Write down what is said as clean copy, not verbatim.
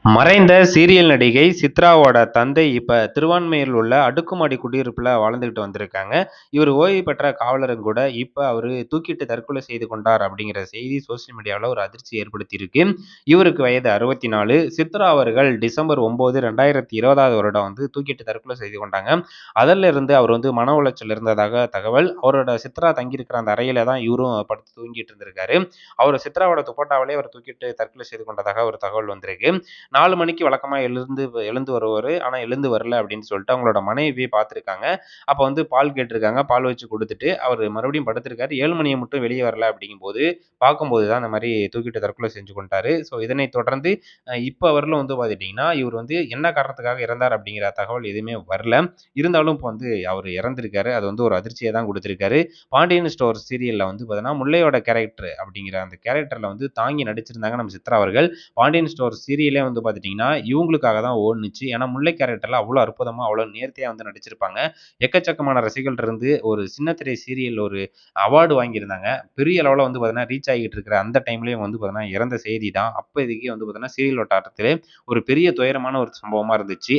மறைந்த சீரியல் நடிகை சித்ராவோட தந்தை இப்ப திருவான்மையூர்ல உள்ள அடுக்குமாடி குடியிருப்புல வாழ்ந்துகிட்டு வந்திருக்காங்க. இவர் ஓய்வு பெற்ற காவலரும் கூட. இப்ப அவரு தூக்கிட்டு தற்கொலை செய்து கொண்டார் அப்படிங்கிற செய்தி சோசியல் மீடியாவுல ஒரு அதிர்ச்சி ஏற்படுத்தியிருக்கு. இவருக்கு வயது 64. சித்ரா அவர்கள் டிசம்பர் 9, 2020 வருடம் தூக்கிட்டு தற்கொலை செய்து கொண்டாங்க. அதிலிருந்து அவர் மன உளைச்சல் இருந்ததாக தகவல். அவரோட சித்ரா தங்கியிருக்கிற அந்த அறையில தான் இவரும் படுத்து தூங்கிட்டு இருந்திருக்காரு. சித்ராவோட துப்பட்டாவிலே அவர் தூக்கிட்டு தற்கொலை செய்து கொண்டதாக ஒரு தகவல் வந்திருக்கு. 4 மணிக்கு வழக்கமா எழுந்து வருவாரு. ஆனா எழுந்து வரல அப்படின்னு சொல்லிட்டு அவங்களோட மனைவி பார்த்துருக்காங்க. அப்ப பால் கேட்டிருக்காங்க. பால் வச்சு குடுத்துட்டு அவரு மறுபடியும் படுத்திருக்காரு. 7 மணிய மட்டும் வெளிய வரல அப்படிங்கும்போது, பார்க்கும்போது தான் இந்த மாரி தூக்கிட்டு தற்கொலை செஞ்சு கொண்டாரு. இதனைத் தொடர்ந்து இப்ப வரலும் பார்த்துட்டீங்கன்னா, இவரு என்ன காரணத்துக்காக இறந்தார் அப்படிங்கிற தகவல் எதுவுமே வரல. இருந்தாலும் இப்ப அவரு இறந்திருக்காரு. அது ஒரு அதிர்ச்சிய தான் குடுத்திருக்காரு. பாண்டியன் ஸ்டோர் சீரியல்ல பார்த்தீங்கன்னா, முல்லையோட கேரக்டர் அப்படிங்கிற அந்த கேரக்டர்ல தாங்கி நடிச்சிருந்தாங்க நம்ம சித்ரா அவர்கள். பாண்டியன் ஸ்டோர் சீரியலே பார்த்துட்டீங்கன்னா, இவங்களுக்காக தான் ஓடுனுச்சு. ஏன்னா, முல்லை கேரக்டர்ல அவ்வளோ அற்புதமா, அவ்வளோ நேர்த்தியா நடிச்சிருப்பாங்க. எக்கச்சக்கமான ரசிகர்கள் இருந்து ஒரு சின்ன திரை சீரியல் ஒரு அவார்டு வாங்கியிருந்தாங்க. பெரிய அளவுல பார்த்தீங்கன்னா, ரீச் ஆகிட்டு இருக்கிற அந்த டைம்லயும் பார்த்தீங்கன்னா, இறந்த செய்தி தான் அப்போதைக்கு பார்த்தீங்கன்னா, சீரியல் வட்டாரத்திலே ஒரு பெரிய துயரமான ஒரு சம்பவமா இருந்துச்சு.